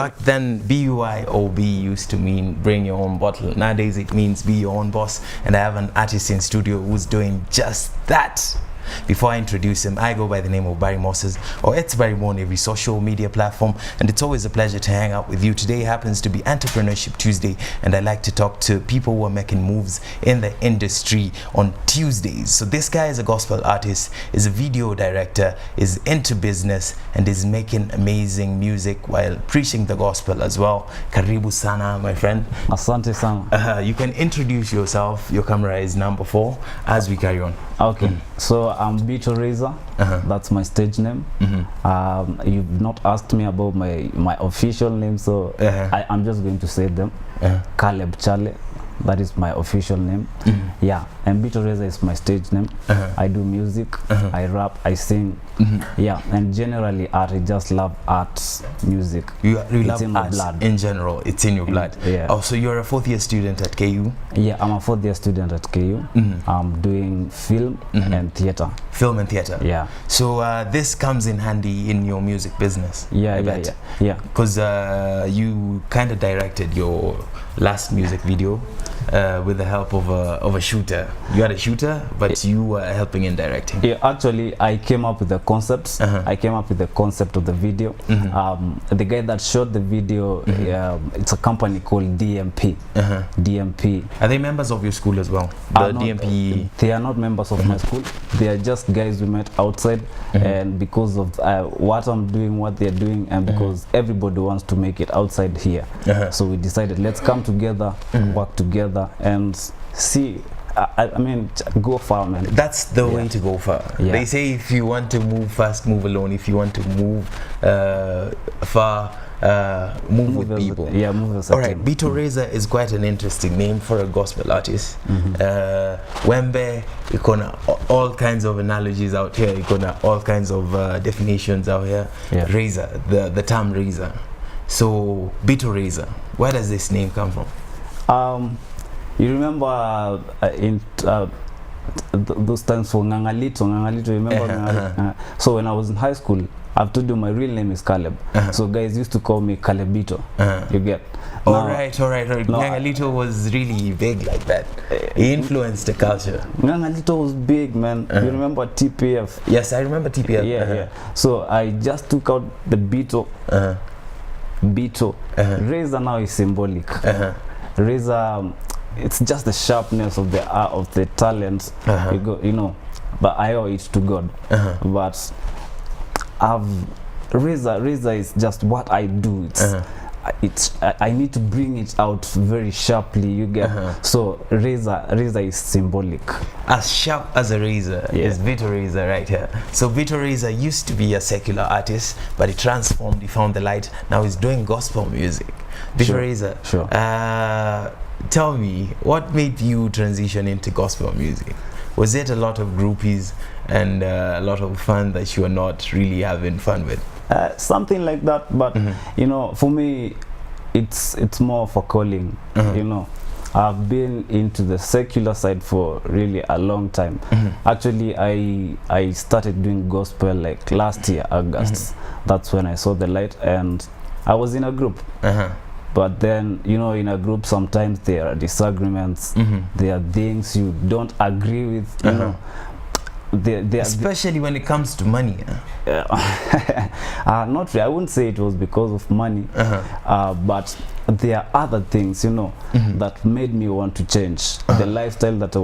Back then, BYOB used to mean bring your own bottle. Nowadays, it means be your own boss. And I have an artist in studio who's doing just that. Before I introduce him, I go by the name of Barry Moses, or it's Barry Mo on every social media platform, and it's always a pleasure to hang out with you. Today happens to be Entrepreneurship Tuesday, and I like to talk to people who are making moves in the industry on Tuesdays. So this guy is a gospel artist, is a video director, is into business, and is making amazing music while preaching the gospel as well. Karibu sana, my friend. Asante sana. You can introduce yourself. Your camera is number 4 as we carry on. Okay, so I'm Bittoh Razor. That's my stage name. You've not asked me about my official name, so I'm just going to say them. Caleb Charlie, that is my official name. Yeah, and Bittoh Razor is my stage name. I do music, I rap, I sing. Yeah, and generally art. I just love art, music. You it's love in my arts blood. in general. It's in your blood. Yeah. Oh, so you're a 4th year student at KU? Yeah, I'm a 4th year student at KU. I'm doing film and theater. Film and theater. Yeah. So this comes in handy in your music business. Yeah, yeah. Because you kind of directed your last music video with the help of a shooter. You had a shooter, but you were helping in directing. Yeah, actually, I came up with the concepts. I came up with the concept of the video. The guy that shot the video, it's a company called DMP. DMP. Are they members of your school as well? The DMP. They are not members of my school. They are just guys we met outside, and because of what I'm doing, what they're doing, and because everybody wants to make it outside here, so we decided let's come together, work together, and see. I mean, go far, man. That's the way to go far. They say if you want to move fast, move alone. If you want to move far, move with people. Yeah, move as a All right, team. Bittoh Razor is quite an interesting name for a gospel artist. Wembe, ikona all kinds of analogies out here. Ikona all kinds of definitions out here. Razor, the term razor. So Bittoh Razor, where does this name come from? You remember in those times for Ngangalito, remember? So when I was in high school, I've told you my real name is Caleb. So guys used to call me Calebito. You get? All right. Ngangalito was really big like that. He influenced the culture. Ngangalito was big, man. You remember TPF? Yes, I remember TPF. Yeah. So I just took out the Bittoh. Bittoh. Razor now is symbolic. Razor, it's just the sharpness of the art, of the talent, you know. But I owe it to God. But Razor is just what I do. I need to bring it out very sharply. You get? So Razor is symbolic. As sharp as a razor is Bittoh Razor right here. So Bittoh Razor used to be a secular artist, but he transformed. He found the light. Now he's doing gospel music. Bittoh Razor. Sure. Tell me, what made you transition into gospel music? Was it a lot of groupies and a lot of fun that you are not really having fun with? Something like that, but you know, for me, it's more of a calling. You know, I've been into the secular side for really a long time. Actually, I started doing gospel like last year, August. That's when I saw the light, and I was in a group. But then, you know, in a group, sometimes there are disagreements. There are things you don't agree with, you know. Especially when it comes to money. Not really. I wouldn't say it was because of money, but there are other things, you know, that made me want to change the lifestyle that I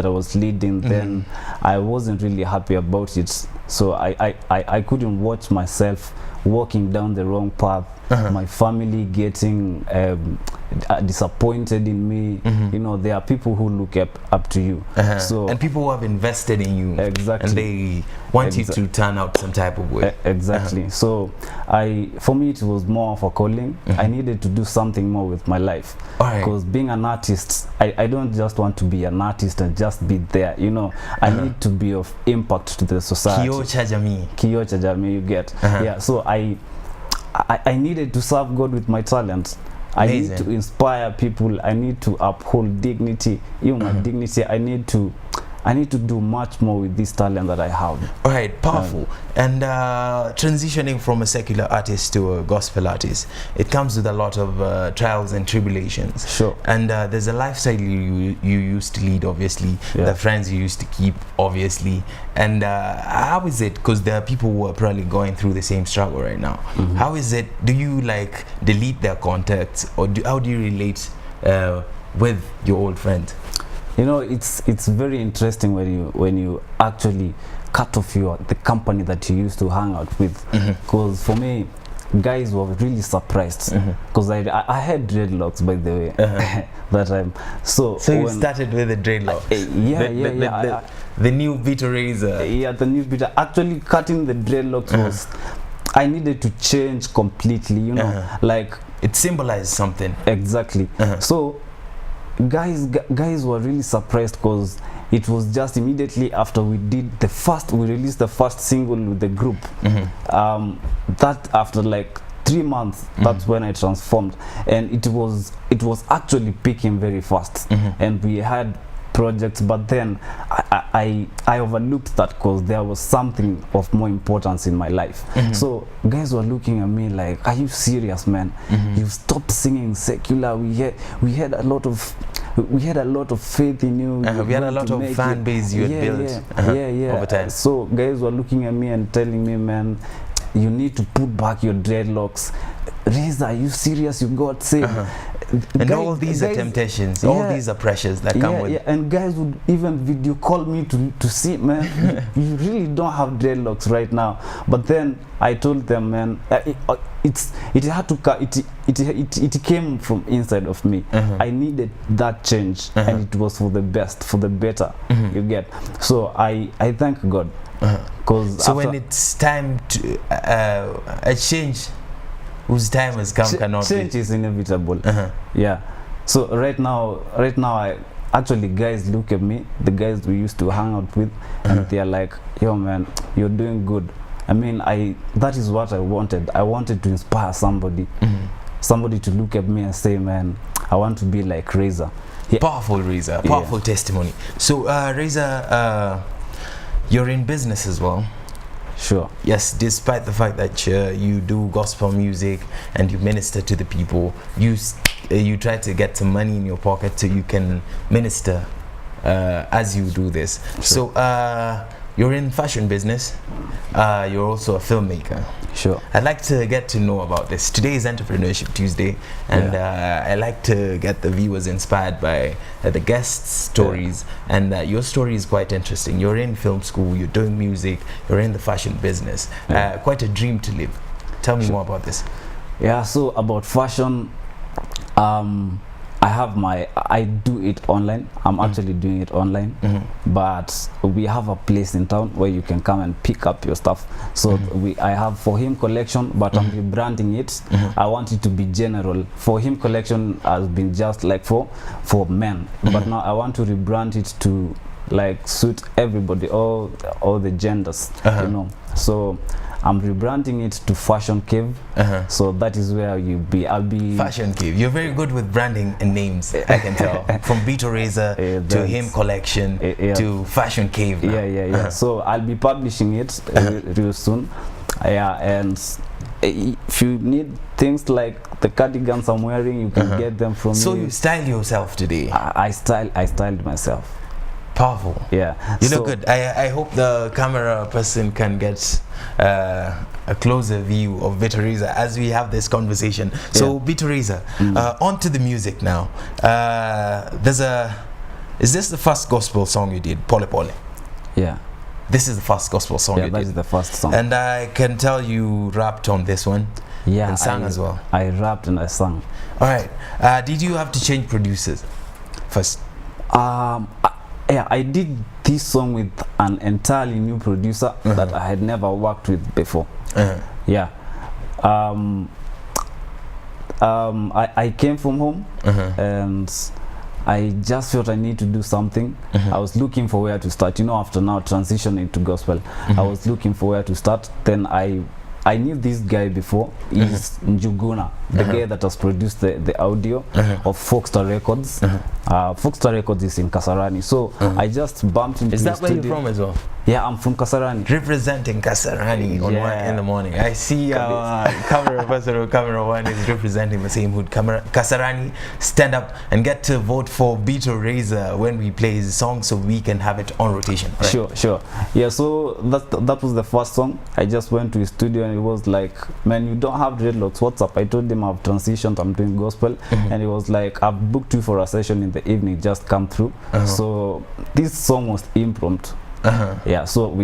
was leading. Then I wasn't really happy about it, so I couldn't watch myself walking down the wrong path. My family getting disappointed in me. You know, there are people who look up to you. So and people who have invested in you. Exactly. And they want you to turn out some type of way. Exactly. So for me, it was more of a calling. I needed to do something more with my life. Because being an artist, I don't just want to be an artist and just be there. You know, I need to be of impact to the society. Kioo cha jamii, you get? Yeah. So I needed to serve God with my talent. I need to inspire people. I need to uphold dignity. Even my dignity, I need to I need to do much more with this talent that I have. All right, powerful. And transitioning from a secular artist to a gospel artist, it comes with a lot of trials and tribulations. Sure. And there's a lifestyle you used to lead, obviously, the friends you used to keep, obviously. And how is it, because there are people who are probably going through the same struggle right now. How is it, do you like delete their contacts, or how do you relate with your old friend? You know, it's very interesting when you actually cut off the company that you used to hang out with. Because for me, guys were really surprised, because I had dreadlocks, by the way, that time. So you started with the dreadlocks. The new Bittoh Razor. Yeah, the new Bittoh. Actually, cutting the dreadlocks was, I needed to change completely. You know, like it symbolized something. Exactly. So guys were really surprised, because it was just immediately after we released the first single with the group. That after like 3 months, that's when I transformed, and it was actually peaking very fast, and we had projects, but then I overlooked that, because there was something of more importance in my life. So guys were looking at me like, are you serious, man? You stopped singing secular. We had a lot of faith in you. We had a lot of fan base you had built over time. So guys were looking at me and telling me, man, you need to put back your dreadlocks. Razor, are you serious? You got saved. And all these are temptations, all these are pressures that come with. And guys would even video call me to see, man, you really don't have dreadlocks right now. But then I told them, man, it had to it came from inside of me. I needed that change, and it was for the best, for the better. You get. So I thank God. So when it's time to a change whose time has come, cannot change is inevitable. Yeah. So right now actually guys look at me, the guys we used to hang out with, and they are like, yo man, you're doing good. I mean, that is what I wanted. I wanted to inspire somebody, somebody to look at me and say, man, I want to be like Razor. Powerful Razor, powerful testimony. So Razor, you're in business as well. Sure. Yes, despite the fact that you do gospel music and you minister to the people, you try to get some money in your pocket so you can minister as you do this. Sure. So you're in fashion business. You're also a filmmaker. Sure. I'd like to get to know about this. Today is Entrepreneurship Tuesday, and I like to get the viewers inspired by the guests' stories, and your story is quite interesting. You're in film school, you're doing music, you're in the fashion business. Quite a dream to live. Tell me more about this. Yeah, so about fashion, I do it online. I'm actually doing it online, but we have a place in town where you can come and pick up your stuff. So I have For Him collection, but I'm rebranding it. I want it to be general. For Him collection has been just like for men, but now I want to rebrand it to like suit everybody, all the genders, you know. So I'm rebranding it to Fashion Cave. So that is where I'll be Fashion Cave. You're very good with branding and names, I can tell. From Bittoh Razor to Him collection to Fashion Cave now. Yeah. So I'll be publishing it real soon. And if you need things like the cardigans I'm wearing, you can get them from me. So you style yourself today? I styled myself. Powerful. Yeah, you look good. I hope the camera person can get a closer view of Bittoh Razor as we have this conversation. So Bittoh Razor, on to the music now. Is this the first gospel song you did, Pole Pole? Yeah. This is the first gospel song you did? Yeah, that is the first song. And I can tell you rapped on this one. Yeah, and sang as well. I rapped and I sang. All right. Did you have to change producers first? Yeah, I did this song with an entirely new producer that I had never worked with before. Yeah. I came from home and I just felt I need to do something. I was looking for where to start. You know, after now transitioning to gospel, I was looking for where to start. Then I I knew this guy before. He's Njuguna, the guy that has produced the audio of Folkstar Records. Folkstar Records is in Kasarani, so I just bumped into. Is that his where studio. you're from as well? Yeah, I'm from Kasarani. Representing Kasarani on One in the Morning. I see our camera person, camera one is representing the same hood. Kasarani, stand up and get to vote for Bittoh Razor when we play his song, so we can have it on rotation. Right? Sure. Yeah, so that was the first song. I just went to his studio and it was like, man, you don't have dreadlocks, what's up? I told him I've transitioned, I'm doing gospel, and he was like, I've booked you for a session in the evening, just come through. So this song was impromptu. Yeah, so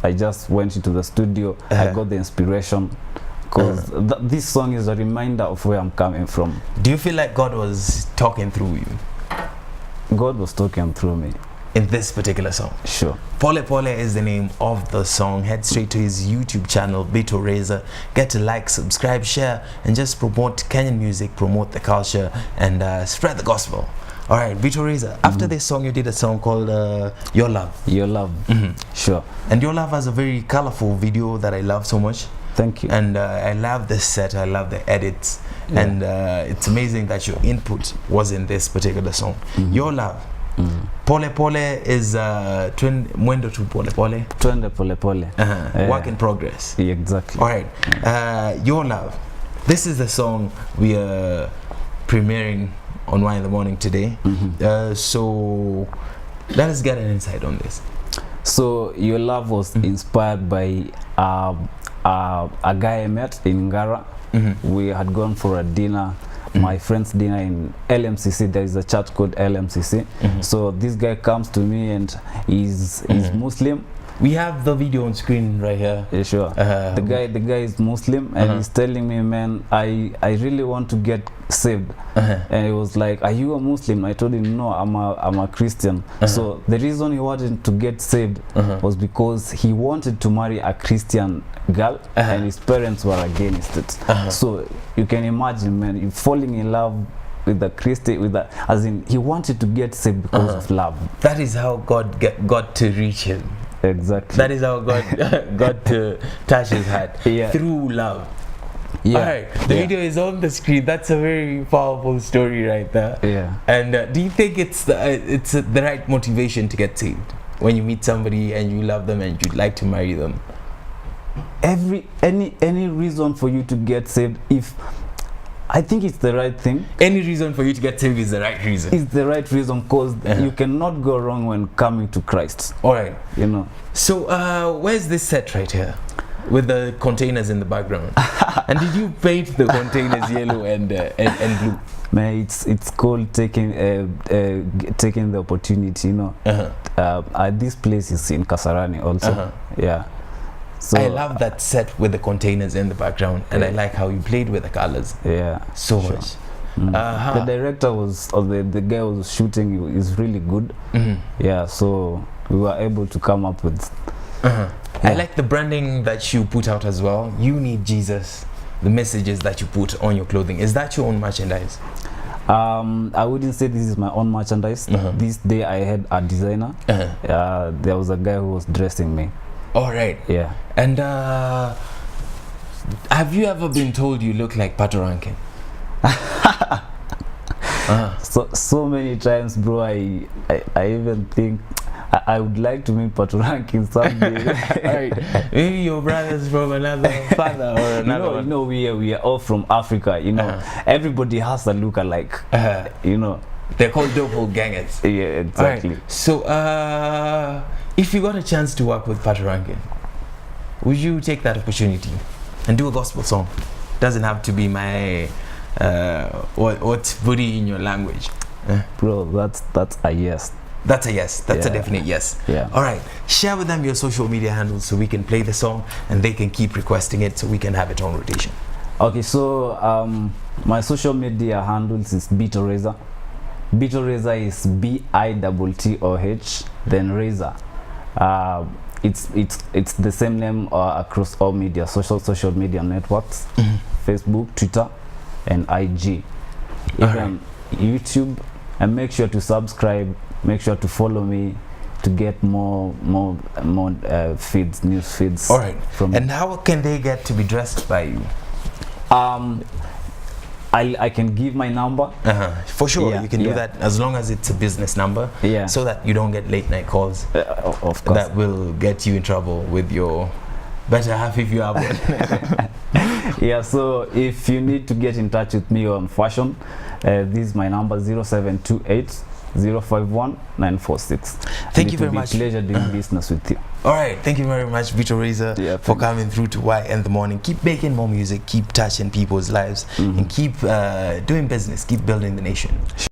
I just went into the studio. I got the inspiration because this song is a reminder of where I'm coming from. Do you feel like God was talking through you? God was talking through me in this particular song. Sure. Pole Pole is the name of the song. Head straight to his YouTube channel, Bittoh Razor. Get to like, subscribe, share, and just promote Kenyan music, promote the culture, and spread the gospel. All right, Bittoh Razor. After this song, you did a song called Your Love. Your Love. Sure. And Your Love has a very colorful video that I love so much. Thank you. And I love the set. I love the edits. And it's amazing that your input was in this particular song. Your Love. Pole Pole is Mwendo tu Pole Pole. Twende Pole Pole. Work in progress. Yeah, exactly. All right. Your Love. This is the song we are premiering on One in the Morning today. So let us get an insight on this. So Your Love was inspired by a guy I met in Ngara. We had gone for a dinner, my friend's dinner in LMCC. There is a church called LMCC. So this guy comes to me and he's Muslim. We have the video on screen right here. Yeah, sure. The guy is Muslim and he's telling me, man, I really want to get saved. And he was like, are you a Muslim? I told him, no, I'm a Christian. So the reason he wanted to get saved was because he wanted to marry a Christian girl and his parents were against it. So you can imagine, man, you falling in love with the Christian, as in he wanted to get saved because of love. That is how God got to reach him. Exactly. That is how God got to touch his heart through love. Yeah. All right. The video is on the screen. That's a very powerful story right there. Yeah. And do you think it's the right motivation to get saved when you meet somebody and you love them and you'd like to marry them? Any reason for you to get saved, I think it's the right thing. Any reason for you to get saved is the right reason. It's the right reason because you cannot go wrong when coming to Christ. All right. You know. So where's this set right here with the containers in the background? And did you paint the containers yellow and blue? Man, it's called taking the opportunity. You know. This place is in Kasarani also. Yeah. So I love that set with the containers in the background, and I like how you played with the colors. Yeah, so much. The director the guy who was shooting is really good. Yeah, so we were able to come up with. I like the branding that you put out as well. You need Jesus. The messages that you put on your clothing, is that your own merchandise? I wouldn't say this is my own merchandise. This day I had a designer. There was a guy who was dressing me. All right. Yeah. And have you ever been told you look like Pato Rankin? So many times, bro. I even think I would like to meet Pato Rankin someday. Right. Maybe your brother's from another father or another. You know, we are all from Africa. You know, everybody has a look-alike. You know, they're called doppelgangers. Yeah, exactly. Right. So, if you got a chance to work with Bittoh Razor, would you take that opportunity and do a gospel song? Doesn't have to be my what's booty in your language. Bro, that's a yes. That's a yes. That's a definite yes. Yeah. All right. Share with them your social media handles so we can play the song and they can keep requesting it so we can have it on rotation. Okay. So my social media handles is Bittoh Razor. Bittoh Razor is BITTOH then Razor. It's the same name across all media, social media networks, Facebook, Twitter, and IG, even YouTube. And make sure to subscribe. Make sure to follow me to get more feeds, news feeds. All right. From And how can they get to be dressed by you? I can give my number. For sure, Yeah, you can do yeah. that as long as it's a business number. Yeah. So that you don't get late night calls. Of course. That will get you in trouble with your better half if you have one. Yeah, so if you need to get in touch with me on fashion, this is my number 0728 051 946. Thank you very much. It's a pleasure doing business with you. All right, thank you very much, Bittoh Razor, for coming through to Y in the Morning. Keep making more music, keep touching people's lives, and keep doing business, keep building the nation.